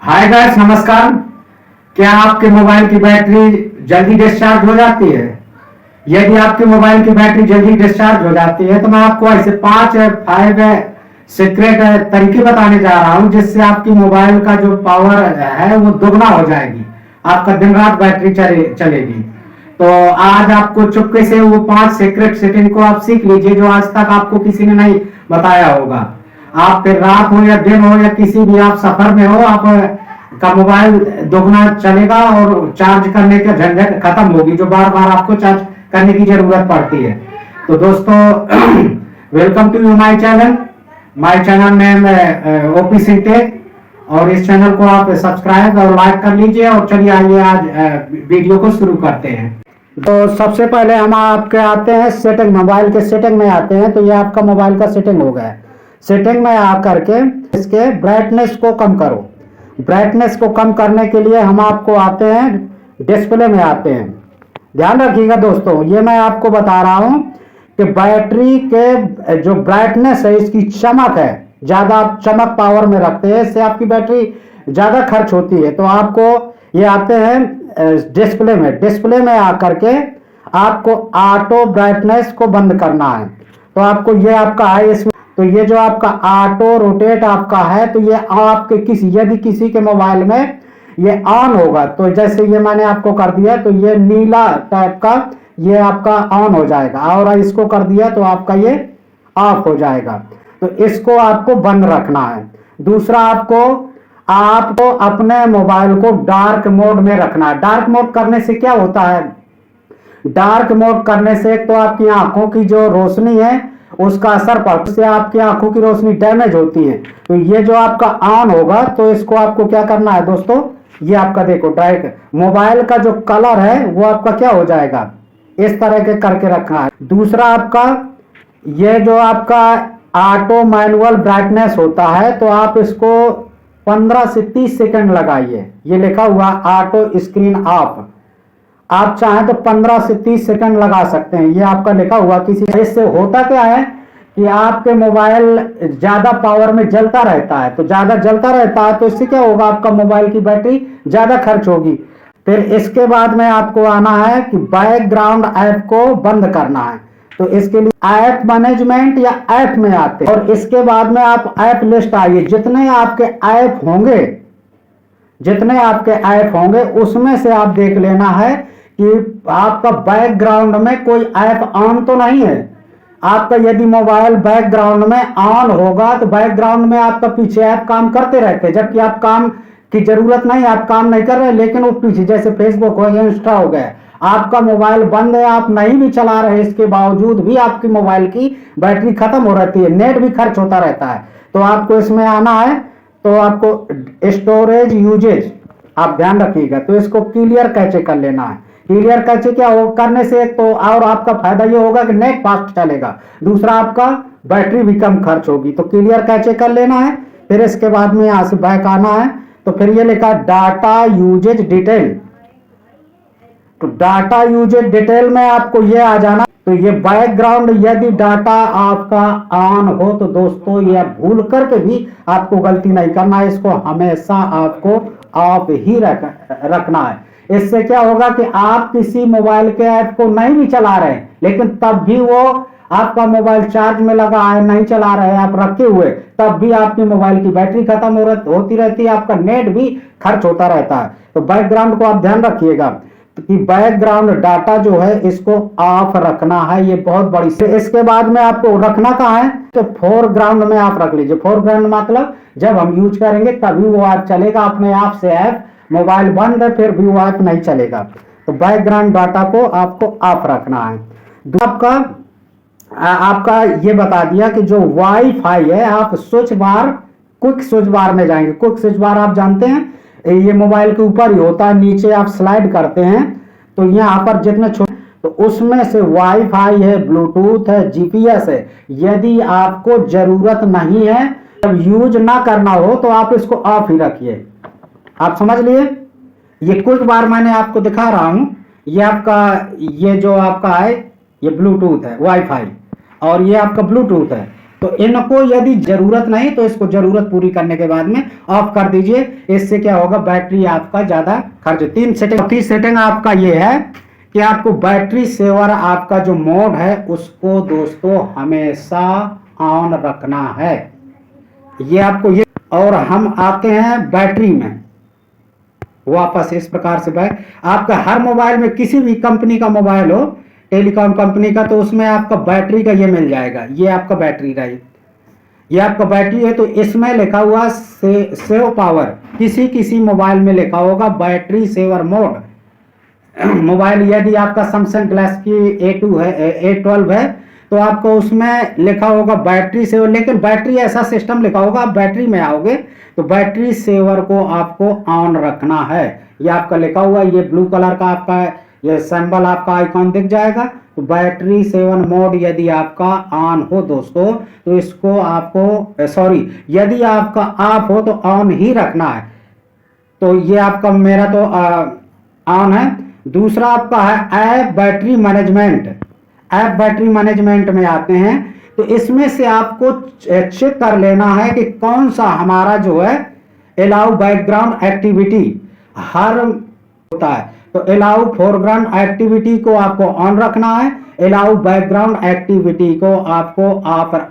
Hi guys, नमस्कार। क्या आपके मोबाइल की बैटरी जल्दी डिस्चार्ज हो जाती है? यदि आपके मोबाइल की बैटरी जल्दी डिस्चार्ज हो जाती है तो मैं आपको ऐसे 5 सीक्रेट तरीके बताने जा रहा हूं जिससे आपकी मोबाइल का जो पावर है वो दोगुना हो जाएगी। आपका दिन रात बैटरी चलेगी। तो आज आपको चुपके से वो 5 सीक्रेट सेटिंग को आप सीख लीजिए जो आज तक आपको किसी ने नहीं बताया होगा। आप फिर रात हो या दिन हो या किसी भी आप सफर में हो, आप का मोबाइल दोगुना चलेगा और चार्ज करने का झंझट खत्म होगी जो बार बार आपको चार्ज करने की जरूरत पड़ती है। तो दोस्तों, welcome to you my channel name OP Syntech. और इस चैनल को आप सब्सक्राइब और लाइक कर लीजिए। और चलिए आइए आज वीडियो को शुरू करते हैं। तो सबसे पहले हम आपके आते हैं सेटिंग, मोबाइल के सेटिंग में आते हैं। तो ये आपका मोबाइल का सेटिंग हो गया है। सेटिंग में आकर के इसके ब्राइटनेस को कम करो। ब्राइटनेस को कम करने के लिए हम आपको आते हैं डिस्प्ले में आते हैं। ध्यान रखिएगा दोस्तों, ये मैं आपको बता रहा हूं कि बैटरी के जो ब्राइटनेस है, इसकी चमक है, ज्यादा आप चमक पावर में रखते हैं, इससे आपकी बैटरी ज्यादा खर्च होती है। तो आपको ये आते हैं डिस्प्ले में। डिस्प्ले में आकर के आपको ऑटो ब्राइटनेस को बंद करना है। तो आपको ये आपका है इसमें। तो ये जो आपका ऑटो रोटेट आपका है, तो ये आपके यदि किसी के मोबाइल में ये ऑन होगा, तो जैसे ये मैंने आपको कर दिया तो ये नीला टाइप का ये आपका ऑन हो जाएगा, और इसको कर दिया तो आपका ये ऑफ हो जाएगा। तो इसको आपको बंद रखना है। दूसरा, आपको अपने मोबाइल को डार्क मोड में रखना है। डार्क मोड करने से क्या होता है? डार्क मोड करने से तो आपकी आंखों की जो रोशनी है उसका असर पड़ता है, आपकी आंखों की रोशनी डैमेज होती है। तो ये जो आपका ऑन होगा, तो इसको आपको क्या करना है दोस्तों, ये आपका देखो डायरेक्ट मोबाइल का जो कलर है वो आपका क्या हो जाएगा, इस तरह के करके रखना है। दूसरा, आपका ये जो आपका ऑटो मैनुअल ब्राइटनेस होता है, तो आप इसको 15 से 30 सेकंड लगाइए। ये लिखा हुआ ऑटो स्क्रीन ऑफ, आप चाहें तो 15 से 30 सेकंड लगा सकते हैं। ये आपका लिखा हुआ किसी। इससे होता क्या है कि आपके मोबाइल ज्यादा पावर में जलता रहता है। तो ज्यादा जलता रहता है तो इससे क्या होगा, आपका मोबाइल की बैटरी ज्यादा खर्च होगी। फिर इसके बाद में आपको आना है कि बैकग्राउंड ऐप को बंद करना है। तो इसके लिए ऐप मैनेजमेंट या ऐप में आते हैं, और इसके बाद में आप ऐप लिस्ट आइए। जितने आपके ऐप होंगे उसमें से आप देख लेना है कि आपका बैकग्राउंड में कोई ऐप ऑन तो नहीं है। आपका यदि मोबाइल बैकग्राउंड में ऑन होगा तो बैकग्राउंड में आपका पीछे ऐप काम करते रहते हैं, जबकि आप काम की जरूरत नहीं, आप काम नहीं कर रहे, लेकिन वो पीछे जैसे फेसबुक हो गया, इंस्टा हो गया, आपका मोबाइल बंद है, आप नहीं भी चला रहे, इसके बावजूद भी आपकी मोबाइल की बैटरी खत्म हो रहती है, नेट भी खर्च होता रहता है। तो आपको इसमें आना है। तो आपको स्टोरेज यूजेज आप ध्यान रखिएगा। तो इसको क्लियर कैचे कर लेना है। क्लियर कैचे क्या हो करने से तो और आपका फायदा ये होगा कि नेट फास्ट चलेगा, दूसरा आपका बैटरी भी कम खर्च होगी। तो क्लियर कैचे कर लेना है। फिर इसके बाद में यहां से बैक आना है। तो फिर ये लिखा डाटा यूजेज डिटेल। तो डाटा यूजेज डिटेल में आपको ये आ जाना। तो ये बैकग्राउंड यदि डाटा आपका ऑन हो तो दोस्तों ये भूल करके भी आपको गलती नहीं करना है, इसको हमेशा आपको ऑफ ही रखना है। इससे क्या होगा कि आप किसी मोबाइल के ऐप को नहीं भी चला रहे लेकिन तब भी वो आपका मोबाइल चार्ज में लगा है, नहीं चला रहे आप रखे हुए, तब भी आपकी मोबाइल की बैटरी खत्म होती रहती है, आपका नेट भी खर्च होता रहता है। तो बैकग्राउंड को आप ध्यान रखिएगा कि बैकग्राउंड डाटा जो है इसको ऑफ रखना है। ये बहुत बड़ी से। इसके बाद में आपको रखना कहाँ है, तो फोरग्राउंड में आप रख लीजिए। फोरग्राउंड मतलब जब हम यूज करेंगे तभी वो ऐप चलेगा, अपने आप से ऐप मोबाइल बंद है फिर भी वो ऐप नहीं चलेगा। तो बैकग्राउंड डाटा को आपको ऑफ रखना है। आपका ये बता दिया कि जो वाईफाई है, आप स्विच बार क्विक स्विच बार में जाएंगे। क्विक स्विच बार आप जानते हैं ये मोबाइल के ऊपर ही होता है, नीचे आप स्लाइड करते हैं तो यहाँ पर जितने छोटे, तो उसमें से वाईफाई है, ब्लूटूथ है, जीपीएस है। यदि आपको जरूरत नहीं है, जब यूज ना करना हो तो आप इसको ऑफ ही रखिए। आप समझ लिए। ये क्विक बार मैंने आपको दिखा रहा हूं। ये आपका ये जो आपका है ये ब्लूटूथ है, वाईफाई, और ये आपका ब्लूटूथ है। तो इनको यदि जरूरत नहीं तो इसको जरूरत पूरी करने के बाद में ऑफ कर दीजिए। इससे क्या होगा, बैटरी आपका ज्यादा खर्च। तीन सेटिंग, चौथी सेटिंग आपका ये है कि आपको बैटरी सेवर आपका जो मोड है उसको दोस्तों हमेशा ऑन रखना है। ये आपको ये, और हम आते हैं बैटरी में वापस इस प्रकार से। बैक आपका हर मोबाइल में, किसी भी कंपनी का मोबाइल हो, टेलीकॉम कंपनी का, तो उसमें आपका बैटरी का ये मिल जाएगा। ये आपका बैटरी रही, ये आपका बैटरी है। तो इसमें लिखा हुआ सेव पावर, किसी किसी मोबाइल में लिखा होगा बैटरी सेवर मोड। मोबाइल यदि आपका सैमसंग गैलेक्सी A2 है, A12 है, तो आपको उसमें लिखा होगा बैटरी सेवर, लेकिन बैटरी ऐसा सिस्टम लिखा होगा, आप बैटरी में आओगे तो बैटरी सेवर को आपको ऑन रखना है। ये आपका लिखा हुआ, ये ब्लू कलर का आपका ये सिंबल आपका आइकॉन दिख जाएगा। तो बैटरी सेवन मोड यदि आपका ऑन हो दोस्तों, तो इसको आपको सॉरी, यदि आपका ऑफ हो तो ऑन ही रखना है। तो ये आपका, मेरा तो ऑन है। दूसरा आपका है app battery management. App battery management में आते हैं तो इसमें से आपको चेक कर लेना है कि कौन सा हमारा जो है अलाउ बैकग्राउंड एक्टिविटी हर होता है। तो अलाउ फोरग्राउंड एक्टिविटी को आपको ऑन रखना है, अलाउ बैकग्राउंड एक्टिविटी को आपको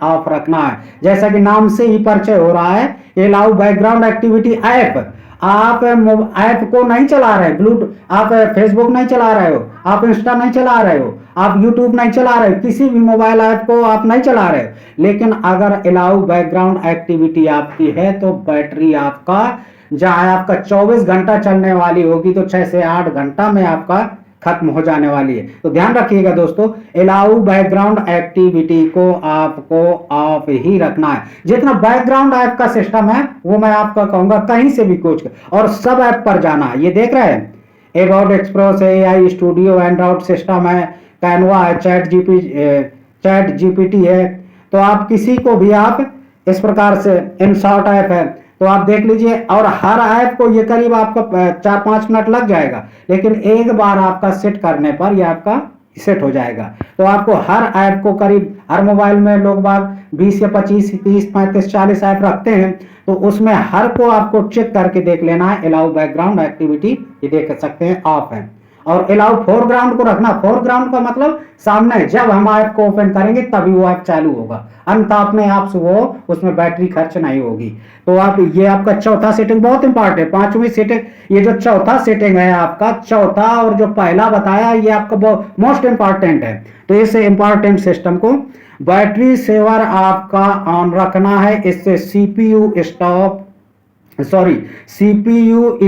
ऑफ रखना है। जैसा कि नाम से ही परिचय हो रहा है, अलाउ बैकग्राउंड एक्टिविटी ऐप, आप ऐप को नहीं चला रहे, ब्लूटूथ आप फेसबुक नहीं चला रहे हो, आप इंस्टा नहीं चला रहे हो, आप यूट्यूब नहीं चला रहे हो, किसी भी मोबाइल ऐप को आप नहीं चला रहे हो, लेकिन अगर अलाउ बैकग्राउंड एक्टिविटी आपकी है तो बैटरी आपका, जहां आपका 24 घंटा चलने वाली होगी तो 6 से 8 घंटा में आपका खत्म हो जाने वाली है। तो ध्यान रखिएगा दोस्तों, अलाउ बैकग्राउंड एक्टिविटी को आपको ऑफ ही रखना है। जितना बैकग्राउंड ऐप का सिस्टम है वो मैं आपका कहूंगा कहीं से भी खोज कर और सब ऐप पर जाना है। ये देख रहे हैं, एबाउट एक्सप्रेस है, AI स्टूडियो, एंड्रॉइड सिस्टम है, कैनवा है, चैट जीपीटी है। तो आप किसी को भी आप इस प्रकार से, इनशॉट ऐप है, तो आप देख लीजिए। और हर ऐप को ये करीब आपका 4-5 मिनट लग जाएगा, लेकिन एक बार आपका सेट करने पर यह आपका सेट हो जाएगा। तो आपको हर ऐप को करीब, हर मोबाइल में लोग बाग 20 या 25, 30, 35, 40 ऐप रखते हैं, तो उसमें हर को आपको चेक करके देख लेना है। अलाउ बैकग्राउंड एक्टिविटी ये देख सकते हैं ऑफ है। और अलाउ फोरग्राउंड को रखना, फोरग्राउंड का मतलब सामने, जब हम ऐप को ओपन करेंगे तभी वो ऐप चालू होगा, अंत अपने आप से वो उसमें बैटरी खर्च नहीं होगी। तो आप, ये आपका चौथा सेटिंग बहुत इंपॉर्टेंट है। पांचवी सेटिंग, ये जो चौथा सेटिंग है आपका, चौथा और जो पहला बताया ये आपका मोस्ट इंपॉर्टेंट है। तो इस इंपॉर्टेंट सिस्टम को, बैटरी सेवर आपका ऑन रखना है। इससे सीपीयू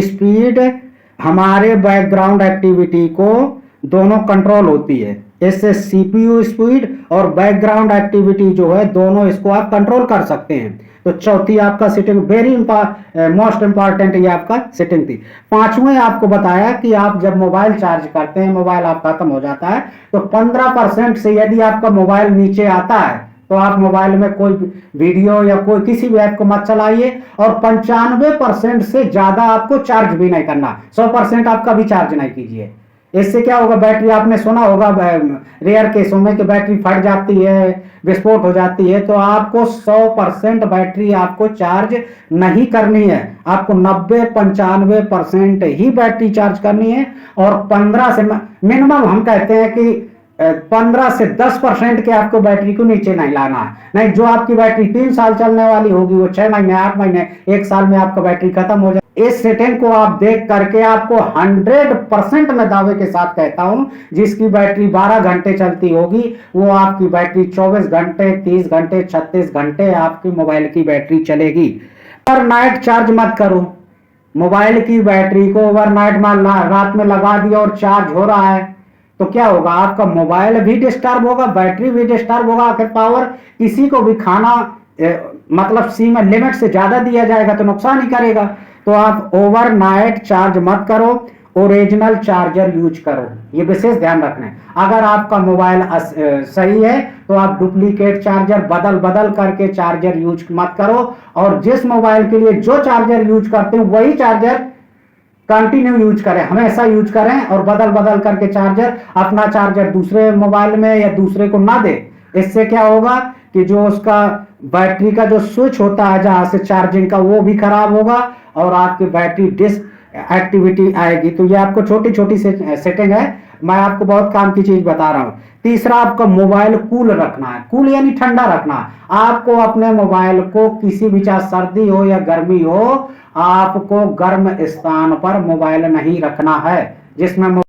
स्पीड, हमारे बैकग्राउंड एक्टिविटी को दोनों कंट्रोल होती है। इससे सीपीयू स्पीड और बैकग्राउंड एक्टिविटी जो है दोनों, इसको आप कंट्रोल कर सकते हैं। तो चौथी आपका सेटिंग वेरी मोस्ट इंपॉर्टेंट ये आपका सेटिंग थी। पांचवें आपको बताया कि आप जब मोबाइल चार्ज करते हैं, मोबाइल आपका खत्म हो जाता है, तो 15% से यदि आपका मोबाइल नीचे आता है तो आप मोबाइल में कोई वीडियो या कोई किसी भी ऐप को मत चलाइए। और 95% से ज्यादा आपको चार्ज भी नहीं करना, 100% आप कभी चार्ज नहीं कीजिए। इससे क्या होगा, बैटरी, आपने सुना होगा रेयर केसों में कि बैटरी फट जाती है, विस्फोट हो जाती है। तो आपको 100% बैटरी आपको चार्ज नहीं करनी है, आपको 90-95% ही बैटरी चार्ज करनी है। और 15 से मिनिमम हम कहते हैं कि 15 से 10% के आपको बैटरी को नीचे नहीं लाना है। नहीं, जो आपकी बैटरी 3 साल चलने वाली होगी वो 6 महीने, 8 महीने, 1 साल में आपका बैटरी खत्म हो जाए। इस सेटिंग को आप देख करके आपको 100% में दावे के साथ कहता हूं, जिसकी बैटरी 12 घंटे चलती होगी वो आपकी बैटरी 24 घंटे, 30 घंटे, 36 घंटे आपकी मोबाइल की बैटरी चलेगी। ओवरनाइट चार्ज मत करो मोबाइल की बैटरी को। ओवरनाइट में रात में लगा दिया और चार्ज हो रहा है तो क्या होगा, आपका मोबाइल भी डिस्टर्ब होगा, बैटरी भी डिस्टर्ब होगा। आखिर पावर किसी को भी खाना मतलब सीमा लिमिट से ज्यादा दिया जाएगा तो नुकसान ही करेगा। तो आप ओवरनाइट चार्ज मत करो, ओरिजिनल चार्जर यूज करो, ये विशेष ध्यान रखना है। अगर आपका मोबाइल सही है तो आप डुप्लीकेट चार्जर बदल करके चार्जर यूज मत करो। और जिस मोबाइल के लिए जो चार्जर यूज करते हैं वही चार्जर कंटिन्यू यूज करें, हमेशा यूज करें। और बदल करके चार्जर, अपना चार्जर दूसरे मोबाइल में या दूसरे को ना दे। इससे क्या होगा कि जो उसका बैटरी का जो स्विच होता है जहां से चार्जिंग का, वो भी खराब होगा और आपकी बैटरी डिस एक्टिविटी आएगी। तो ये आपको छोटी छोटी सेटिंग है, मैं आपको बहुत काम की चीज बता रहा हूं। तीसरा, आपका मोबाइल कूल रखना है। कूल यानी ठंडा रखना। आपको अपने मोबाइल को किसी भी, चाहे सर्दी हो या गर्मी हो, आपको गर्म स्थान पर मोबाइल नहीं रखना है जिसमें